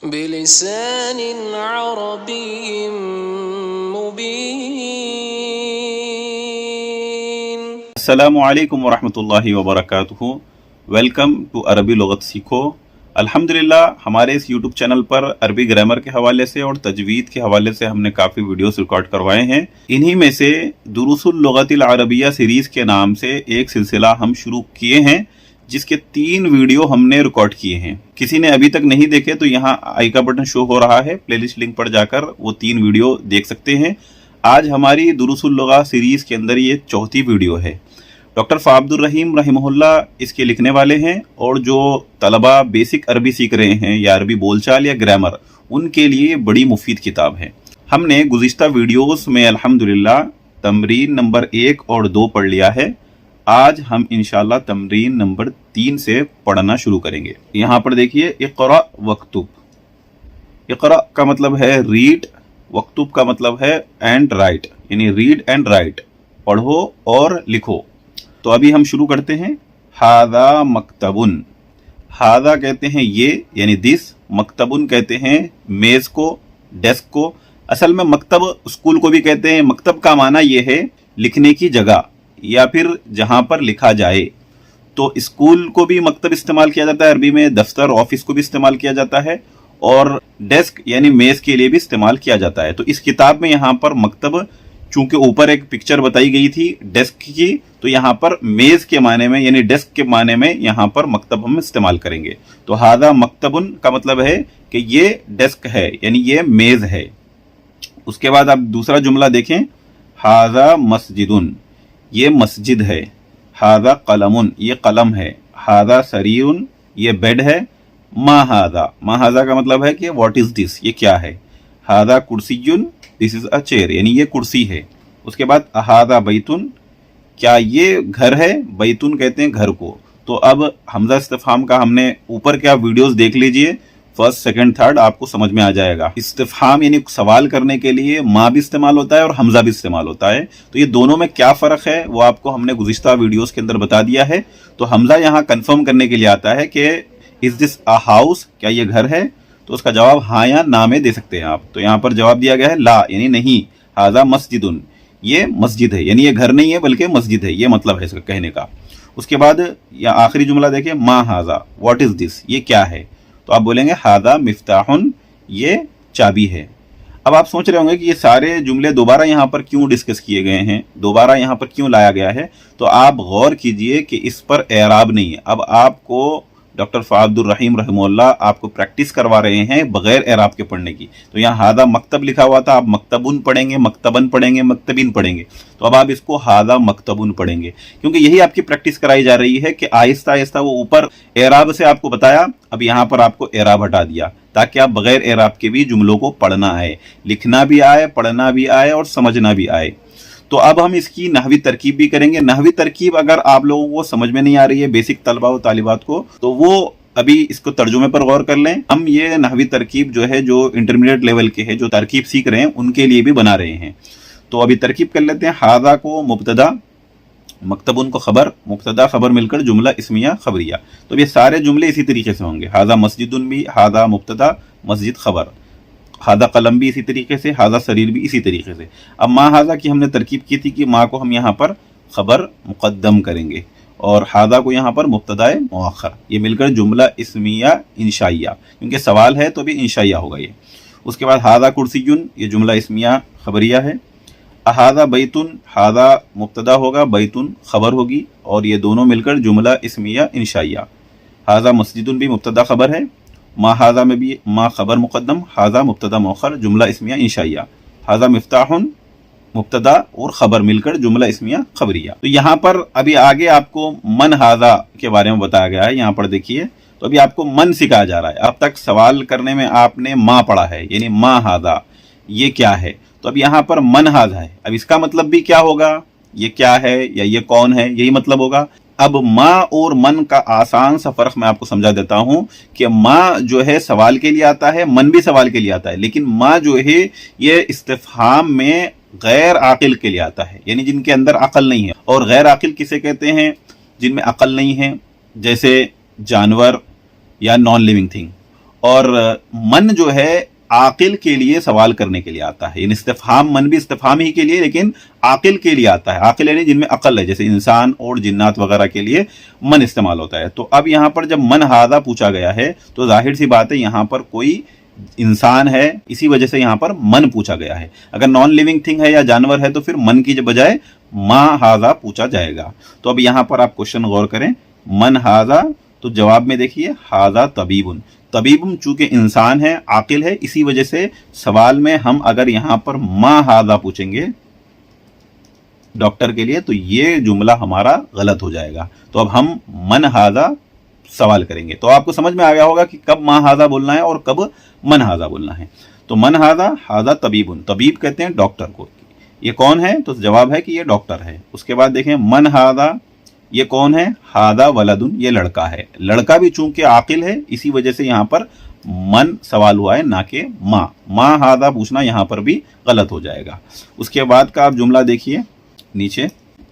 بلسان عربي مبين. السلام علیکم ورحمۃ اللہ وبرکاتہ. ویلکم ٹو عربی لغت سیکھو. الحمدللہ ہمارے اس یوٹیوب چینل پر عربی گرامر کے حوالے سے اور تجوید کے حوالے سے ہم نے کافی ویڈیوز ریکارڈ کروائے ہیں. انہی میں سے دروس اللغت العربیہ سیریز کے نام سے ایک سلسلہ ہم شروع کیے ہیں جس کے 3 ویڈیو ہم نے ریکارڈ کیے ہیں. کسی نے ابھی تک نہیں دیکھے تو یہاں آئی کا بٹن شو ہو رہا ہے، پلے لسٹ لنک پر جا کر وہ 3 ویڈیو دیکھ سکتے ہیں. آج ہماری دروس اللغہ سیریز کے اندر یہ 4تھی ویڈیو ہے. ڈاکٹر فعبد الرحیم رحمہ اللہ اس کے لکھنے والے ہیں، اور جو طلبہ بیسک عربی سیکھ رہے ہیں یا عربی بول چال یا گرامر، ان کے لیے بڑی مفید کتاب ہے. ہم نے گزشتہ ویڈیوز میں الحمدللہ تمرین نمبر 1 اور 2 پڑھ لیا ہے. آج ہم انشاءاللہ تمرین نمبر 3 سے پڑھنا شروع کریں گے. یہاں پر دیکھیے، اقرأ وکتب. اقرأ کا مطلب ہے ریڈ، وکتب کا مطلب ہے اینڈ رائٹ، یعنی ریڈ اینڈ رائٹ، پڑھو اور لکھو. تو ابھی ہم شروع کرتے ہیں. ھذا مکتبن. ھذا کہتے ہیں یہ، یعنی دس. مکتبن کہتے ہیں میز کو، ڈیسک کو. اصل میں مکتب اسکول کو بھی کہتے ہیں. مکتب کا معنی یہ ہے لکھنے کی جگہ یا پھر جہاں پر لکھا جائے. تو اسکول کو بھی مکتب استعمال کیا جاتا ہے عربی میں، دفتر آفس کو بھی استعمال کیا جاتا ہے، اور ڈیسک یعنی میز کے لیے بھی استعمال کیا جاتا ہے. تو اس کتاب میں یہاں پر مکتب، چونکہ اوپر ایک پکچر بتائی گئی تھی ڈیسک کی، تو یہاں پر میز کے معنی میں یعنی ڈیسک کے معنی میں یہاں پر مکتب ہم استعمال کریں گے. تو ھذا مکتبن کا مطلب ہے کہ یہ ڈیسک ہے، یعنی یہ میز ہے. اس کے بعد آپ دوسرا جملہ دیکھیں. ھذا مسجدن، یہ مسجد ہے. ھذا قلمن، یہ قلم ہے. ھذا سریرن، یہ بیڈ ہے. ما ھذا، ما ھذا کا مطلب ہے کہ واٹ از دس، یہ کیا ہے. ھذا کرسیٌ، دس از اے چیئر، یعنی یہ کرسی ہے. اس کے بعد ھذا بیتن، کیا یہ گھر ہے. بیتن کہتے ہیں گھر کو. تو اب حمزہ استفہام کا ہم نے اوپر کیا ویڈیوز دیکھ لیجئے، فرسٹ سیکنڈ تھرڈ آپ کو سمجھ میں آ جائے گا. استفہام یعنی سوال کرنے کے لیے ما بھی استعمال ہوتا ہے اور حمزہ بھی استعمال ہوتا ہے. تو یہ دونوں میں کیا فرق ہے وہ آپ کو ہم نے گزشتہ ویڈیوز کے اندر بتا دیا ہے. تو حمزہ یہاں کنفرم کرنے کے لیے آتا ہے کہ از دس اے ہاؤس، کیا یہ گھر ہے. تو اس کا جواب ہاں یا نا میں دے سکتے ہیں آپ. تو یہاں پر جواب دیا گیا ہے لا، یعنی نہیں. ھذا مسجدن، یہ مسجد ہے، یعنی یہ گھر نہیں ہے بلکہ مسجد ہے، یہ مطلب ہے اس کا کہنے کا. اس کے بعد یا آخری جملہ دیکھیں، ما ھذا، واٹ از دس، یہ کیا ہے. تو آپ بولیں گے ھذا مفتاحن، یہ چابی ہے. اب آپ سوچ رہے ہوں گے کہ یہ سارے جملے دوبارہ یہاں پر کیوں ڈسکس کیے گئے ہیں، دوبارہ یہاں پر کیوں لایا گیا ہے. تو آپ غور کیجئے کہ اس پر اعراب نہیں ہے. اب آپ کو ڈاکٹر فعبد الرحیم رحمہ اللہ آپ کو پریکٹس کروا رہے ہیں بغیر اعراب کے پڑھنے کی. تو یہاں ھذا مکتب لکھا ہوا تھا، آپ مکتبن پڑھیں گے، مکتبن پڑھیں گے، مکتبین پڑھیں گے. تو اب آپ اس کو ھذا مکتبن پڑھیں گے، کیونکہ یہی آپ کی پریکٹس کرائی جا رہی ہے کہ آہستہ آہستہ وہ اوپر اعراب سے آپ کو بتایا، اب یہاں پر آپ کو اعراب ہٹا دیا تاکہ آپ بغیر اعراب کے بھی جملوں کو پڑھنا آئے، لکھنا بھی آئے، پڑھنا بھی آئے اور سمجھنا بھی آئے. تو اب ہم اس کی نحوی ترکیب بھی کریں گے. نحوی ترکیب اگر آپ لوگوں کو سمجھ میں نہیں آ رہی ہے بیسک طلبہ و طالبات کو، تو وہ ابھی اس کو ترجمے پر غور کر لیں. ہم یہ نحوی ترکیب جو ہے، جو انٹرمیڈیٹ لیول کے ہے، جو ترکیب سیکھ رہے ہیں، ان کے لیے بھی بنا رہے ہیں. تو ابھی ترکیب کر لیتے ہیں. ھذا کو مبتدا، مکتبن کو خبر، مبتدا خبر مل کر جملہ اسمیہ خبریہ. تو یہ سارے جملے اسی طریقے سے ہوں گے. ھذا مسجدن بھی، ھذا مبتدا، مسجد خبر. ھذا قلم بھی اسی طریقے سے، ھذا سریر بھی اسی طریقے سے. اب ما ھذا کی ہم نے ترکیب کی تھی کہ ما کو ہم یہاں پر خبر مقدم کریں گے اور ھذا کو یہاں پر مبتدا مؤخر. یہ مل کر جملہ اسمیہ انشائیہ، کیونکہ سوال ہے تو بھی انشائیہ ہوگا یہ. اس کے بعد ھذا کرسیٌ، یہ جملہ اسمیہ خبریہ ہے. ھذا بیتن، ھذا مبتدا ہوگا، بیتن خبر ہوگی، اور یہ دونوں مل کر جملہ اسمیہ انشائیہ. ھذا مسجدن بھی مبتدا خبر ہے. ما ھذا میں بھی ما خبر مقدم، ھذا مبتدا مؤخر، جملہ اسمیہ انشائیہ. ھذا مفتاحن، مبتدا اور خبر مل کر جملہ اسمیہ خبریہ. تو یہاں پر ابھی آگے آپ کو من ھذا کے بارے میں بتایا گیا ہے. یہاں پر دیکھیے، تو ابھی آپ کو من سکھایا جا رہا ہے. اب تک سوال کرنے میں آپ نے ما پڑھا ہے، یعنی ما ھذا، یہ کیا ہے. تو اب یہاں پر من ھذا ہے. اب اس کا مطلب بھی کیا ہوگا، یہ کیا ہے یا یہ کون ہے، یہی مطلب ہوگا. اب ما اور من کا آسان سا فرق میں آپ کو سمجھا دیتا ہوں کہ ما جو ہے سوال کے لیے آتا ہے، من بھی سوال کے لیے آتا ہے. لیکن ما جو ہے یہ استفہام میں غیر عاقل کے لیے آتا ہے، یعنی جن کے اندر عقل نہیں ہے. اور غیر عاقل کسے کہتے ہیں؟ جن میں عقل نہیں ہے، جیسے جانور یا نان لیونگ تھنگ. اور من جو ہے عاقل کے لیے سوال کرنے کے لیے آتا ہے، یعنی استفہام، من بھی استفہام ہی کے لیے لیکن عاقل کے لیے آتا ہے. عاقل یعنی جن میں عقل ہے، جیسے انسان اور جنات وغیرہ کے لیے من استعمال ہوتا ہے. تو اب یہاں پر جب من ہاذا پوچھا گیا ہے تو ظاہر سی بات ہے یہاں پر کوئی انسان ہے، اسی وجہ سے یہاں پر من پوچھا گیا ہے. اگر نان لیونگ تھنگ ہے یا جانور ہے تو پھر من کی بجائے ما ہاذا پوچھا جائے گا. تو اب یہاں پر آپ کوشچن غور کریں، من ہاذا، تو جواب میں دیکھیے ہاذا طبیب. طبیب چونکہ انسان ہے، عاقل ہے، اسی وجہ سے سوال میں ہم اگر یہاں پر ما ہاذا پوچھیں گے ڈاکٹر کے لیے تو یہ جملہ ہمارا غلط ہو جائے گا. تو اب ہم من ہاذا سوال کریں گے. تو آپ کو سمجھ میں آ گیا ہوگا کہ کب ما ہاذا بولنا ہے اور کب من ہاذا بولنا ہے. تو من ہاذا، ہاذا طبیب، طبیب کہتے ہیں ڈاکٹر کو. یہ کون ہے؟ تو جواب ہے کہ یہ ڈاکٹر ہے. اس کے بعد دیکھیں من ہاذا، یہ کون ہے؟ ہاذا ولدن، یہ لڑکا ہے. لڑکا بھی چونکہ عاقل ہے اسی وجہ سے یہاں پر من سوال ہوا ہے، نہ کہ ما. ما ہاذا پوچھنا یہاں پر بھی غلط ہو جائے گا. اس کے بعد کا آپ جملہ دیکھیے نیچے،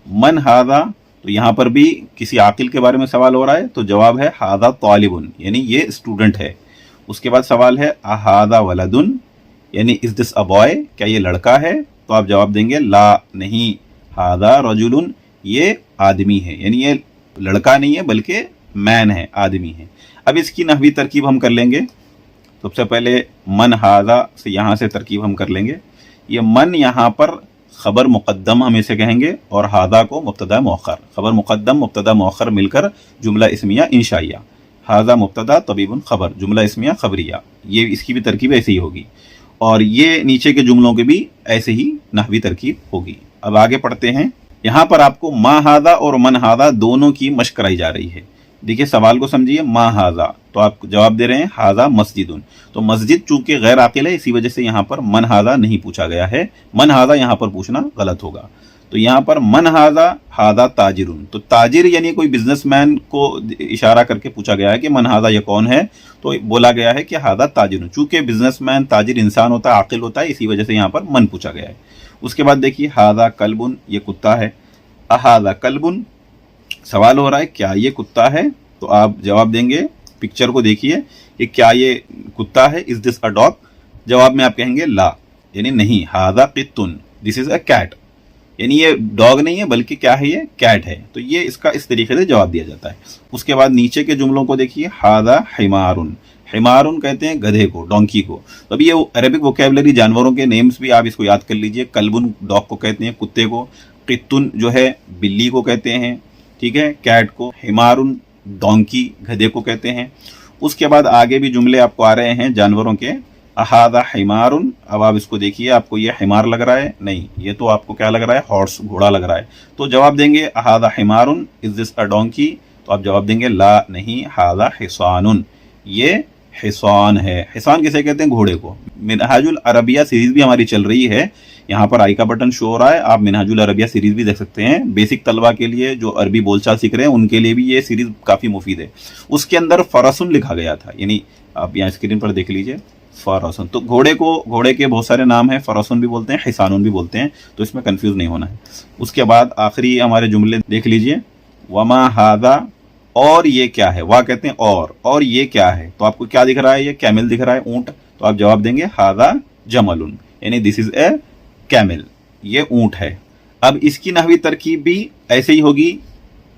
من ہاذا، تو یہاں پر بھی کسی عاقل کے بارے میں سوال ہو رہا ہے تو جواب ہے ہاذا طالبن، یعنی یہ اسٹوڈنٹ ہے. اس کے بعد سوال ہے اہاذا ولدن، یعنی از دس اے بوائے، کیا یہ لڑکا ہے؟ تو آپ جواب دیں گے لا، نہیں، ہاذا رجلن، یہ آدمی ہے، یعنی یہ لڑکا نہیں ہے بلکہ مین ہے، آدمی ہے. اب اس کی نحوی ترکیب ہم کر لیں گے. سب سے پہلے من ہاذا سے یہاں سے ترکیب ہم کر لیں گے. یہ من یہاں پر خبر مقدم ہم اسے کہیں گے اور ہاذا کو مبتدا مؤخر. خبر مقدم مبتدا مؤخر مل کر جملہ اسمیہ انشائیہ. ہاذا مبتدا طبیب خبر، جملہ اسمیہ خبریہ. یہ اس کی بھی ترکیب ایسے ہی ہوگی اور یہ نیچے کے جملوں کی بھی ایسے ہی نحوی ترکیب ہوگی. اب آگے پڑھتے ہیں. یہاں پر آپ کو ما ہاذا اور من ہاذا دونوں کی مشق کرائی جا رہی ہے. دیکھیے سوال کو سمجھیے، ما ہاذا، تو آپ جواب دے رہے ہیں ہاذا مسجدن. تو مسجد چونکہ غیر عاقل ہے اسی وجہ سے یہاں پر من ہاذا نہیں پوچھا گیا ہے. من ہاذا یہاں پر پوچھنا غلط ہوگا. تو یہاں پر من ہاذا ہاذا تاجرن، تو تاجر یعنی کوئی بزنس مین کو اشارہ کر کے پوچھا گیا ہے کہ من ہاذا یہ کون ہے، تو بولا گیا ہے کہ ہاذا تاجرن. چونکہ بزنس مین تاجر انسان ہوتا ہے، عاقل ہوتا ہے، اسی وجہ سے یہاں پر من پوچھا گیا ہے. اس کے بعد دیکھیے ہاذا کلبن، یہ کتا ہے. اہاذا کلبن، سوال ہو رہا ہے کیا یہ کتا ہے؟ تو آپ جواب دیں گے، پکچر کو دیکھیے کہ کیا یہ کتا ہے، از دس اے ڈاگ؟ جواب میں آپ کہیں گے لا، یعنی نہیں. ہاذا قطن، دس از اے کیٹ، یعنی یہ ڈاگ نہیں ہے بلکہ کیا ہے، یہ کیٹ ہے. تو یہ اس کا اس طریقے سے جواب دیا جاتا ہے. اس کے بعد نیچے کے جملوں کو دیکھیے. ہاذا حمارن، حمارن کہتے ہیں گدھے کو، ڈونکی کو. تو اب یہ عربک ووکیبلری جانوروں کے نیمز بھی آپ اس کو یاد کر لیجئے. کلبن ڈاگ کو کہتے ہیں، کتے کو. قطن جو ہے بلی کو کہتے ہیں، ٹھیک ہے، کیٹ کو. حمارن ڈونکی، گدھے کو کہتے ہیں. اس کے بعد آگے بھی جملے آپ کو آ رہے ہیں جانوروں کے. اہاذا حمارن، اب آپ اس کو دیکھیے، آپ کو یہ حمار لگ رہا ہے؟ نہیں، یہ تو آپ کو کیا لگ رہا ہے، ہارس، گھوڑا لگ رہا ہے. تو جواب دیں گے اہاذا حمارن، از دس اے ڈونکی؟ تو آپ جواب دیں گے لا، نہیں، ہاذا حصان، یہ حصان ہے. حصان کسے کہتے ہیں؟ گھوڑے کو. منہاج العربیہ سیریز بھی ہماری چل رہی ہے، یہاں پر آئی کا بٹن شو ہو رہا ہے، آپ منہاج العربیہ سیریز بھی دیکھ سکتے ہیں. بیسک طلبہ کے لیے جو عربی بول چال سیکھ رہے ہیں ان کے لیے بھی یہ سیریز کافی مفید ہے. اس کے اندر فرسن لکھا گیا تھا، یعنی آپ یہاں اسکرین پر دیکھ لیجئے فرسن. تو گھوڑے کے بہت سارے نام ہیں، فرسن بھی بولتے ہیں، حصانن بھی بولتے ہیں، تو اس میں کنفیوز نہیں ہونا ہے. اس کے بعد آخری ہمارے جملے دیکھ لیجئے. وما ہاذا، اور یہ کیا ہے؟ وا کہتے ہیں اور یہ کیا ہے؟ تو آپ کو کیا دکھ رہا ہے؟ یہ کیمل دکھ رہا ہے، اونٹ. تو آپ جواب دیں گے ہاذا جمل، یعنی دس از اے کیمل، یہ اونٹ ہے. اب اس کی نحوی ترکیب بھی ایسے ہی ہوگی.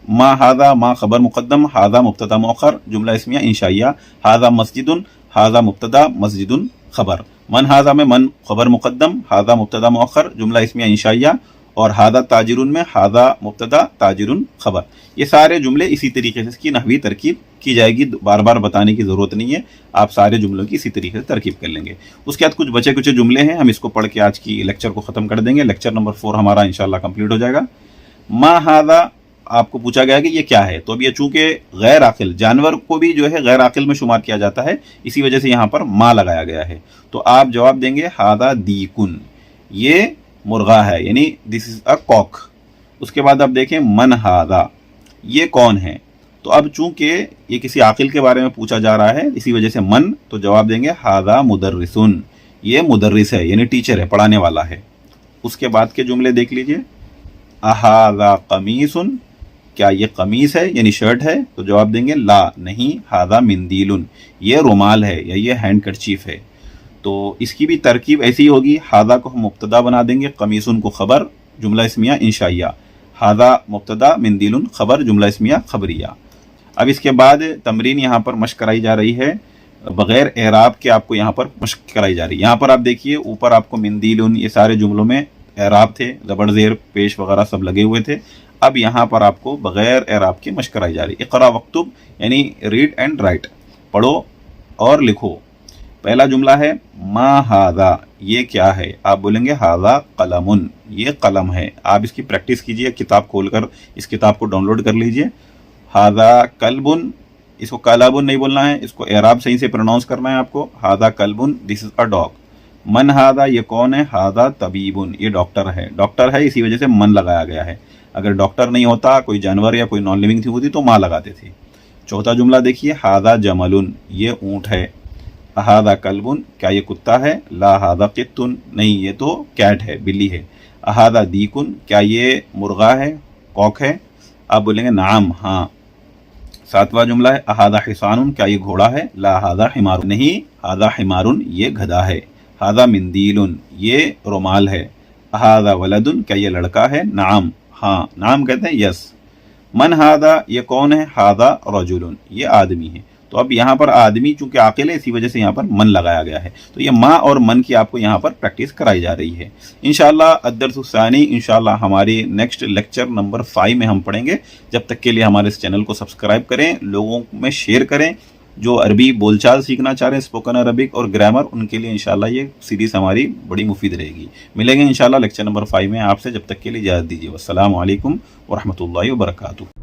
ما ہاذا، ما خبر مقدم، ہاذا مبتدا مؤخر، جملہ اسمیہ انشائیہ. ہاذا مسجدن، ہاذا مبتدا، مسجدن خبر. من ہاذا میں من خبر مقدم، ہاذا مبتدا مؤخر، جملہ اسمیہ انشائیہ. اور ہاذا تاجرن میں ہاذا مبتدا، تاجرن خبر. یہ سارے جملے اسی طریقے سے اس کی نحوی ترکیب کی جائے گی، بار بار بتانے کی ضرورت نہیں ہے، آپ سارے جملوں کی اسی طریقے سے ترکیب کر لیں گے. اس کے بعد کچھ بچے کچھ جملے ہیں، ہم اس کو پڑھ کے آج کی لیکچر کو ختم کر دیں گے. لیکچر نمبر 4 ہمارا انشاءاللہ کمپلیٹ ہو جائے گا. ما ہاذا آپ کو پوچھا گیا کہ یہ کیا ہے، تو اب یہ چونکہ غیر عاقل، جانور کو بھی جو ہے غیر عاقل میں شمار کیا جاتا ہے، اسی وجہ سے یہاں پر ما لگایا گیا ہے. تو آپ جواب دیں گے ہاذا دیکن، یہ مرغا ہے، یعنی دس از اے کاک. اس کے بعد آپ دیکھیں من ہاذا، یہ کون ہے؟ تو اب چونکہ یہ کسی عاقل کے بارے میں پوچھا جا رہا ہے اسی وجہ سے من، تو جواب دیں گے ہاذا مدرسن، یہ مدرس ہے، یعنی ٹیچر ہے، پڑھانے والا ہے. اس کے بعد کے جملے دیکھ لیجئے. اہاذا قمیصن، کیا یہ قمیص ہے یعنی شرٹ ہے؟ تو جواب دیں گے لا نہیں، ھذا مندیل یہ رومال ہے یا یہ ہینڈ کرچیف ہے۔ تو اس کی بھی ترکیب ایسی ہوگی، ھذا کو ہم مبتدا بنا دیں گے، قمیصن کو خبر، جملہ اسمیہ انشائیہ، ھذا مبتدا مندیل خبر، جملہ اسمیہ خبریہ۔ اب اس کے بعد تمرین یہاں پر مشق کرائی جا رہی ہے، بغیر اعراب کے آپ کو یہاں پر مشق کرائی جا رہی ہے۔ یہاں پر آپ دیکھیے اوپر آپ کو مندیلن یہ سارے جملوں میں اعراب تھے، زبر زیر پیش وغیرہ سب لگے ہوئے تھے۔ اب یہاں پر آپ کو بغیر اعراب کے مشق کرائی جا رہی ہے۔ اقرا وکتب یعنی ریڈ اینڈ رائٹ، پڑھو اور لکھو۔ پہلا جملہ ہے ما ھذا یہ کیا ہے؟ آپ بولیں گے ھذا قلم یہ قلم ہے۔ آپ اس کی پریکٹس کیجئے، کتاب کھول کر اس کتاب کو ڈاؤن لوڈ کر لیجئے۔ ھذا کلب، اس کو کلب نہیں بولنا ہے، اس کو اعراب صحیح سے پروناؤنس کرنا ہے آپ کو۔ ھذا کلب دس از اے ڈاگ۔ من ھذا یہ کون ہے؟ ھذا طبیب یہ ڈاکٹر ہے، ڈاکٹر ہے اسی وجہ سے من لگایا گیا ہے، اگر ڈاکٹر نہیں ہوتا کوئی جانور یا کوئی نان لیونگ تھی ہوتی تو ماں لگاتے تھے۔ چوتھا جملہ دیکھیے ھذا جمل یہ اونٹ ہے۔ ھذا کلب کیا یہ کتا ہے؟ لا ھذا قط نہیں یہ تو کیٹ ہے، بلی ہے۔ ھذا دیک کیا یہ مرغا ہے، کوک ہے؟ آپ بولیں گے نعم ہاں۔ ساتواں جملہ ہے ھذا حصان کیا یہ گھوڑا ہے؟ لا ھذا حمار نہیں، ھذا حمار یہ گدھا ہے۔ ھذا مندیل یہ رومال ہے۔ ھذا ولد کیا یہ لڑکا ہے؟ نعم ہاں، نعم کہتے ہیں یس۔ من ھذا یہ کون ہے؟ ھذا رجل یہ آدمی ہے۔ تو اب یہاں پر آدمی چونکہ عاقل ہے اسی وجہ سے یہاں پر من لگایا گیا ہے، تو یہ ماں اور من کی آپ کو یہاں پر پریکٹس کرائی جا رہی ہے۔ انشاءاللہ الدرس الثانی انشاءاللہ ہماری نیکسٹ لیکچر نمبر 5 میں ہم پڑھیں گے۔ جب تک کے لیے ہمارے اس چینل کو سبسکرائب کریں، لوگوں میں شیئر کریں، جو عربی بول چال سیکھنا چاہ رہے ہیں، اسپوکن عربک اور گرامر، ان کے لیے انشاءاللہ یہ سیریز ہماری بڑی مفید رہے گی۔ ملیں گے انشاءاللہ لیکچر نمبر 5 میں آپ سے، جب تک کے لیے اجازت دیجیے۔ والسلام علیکم ورحمۃ اللہ وبرکاتہ۔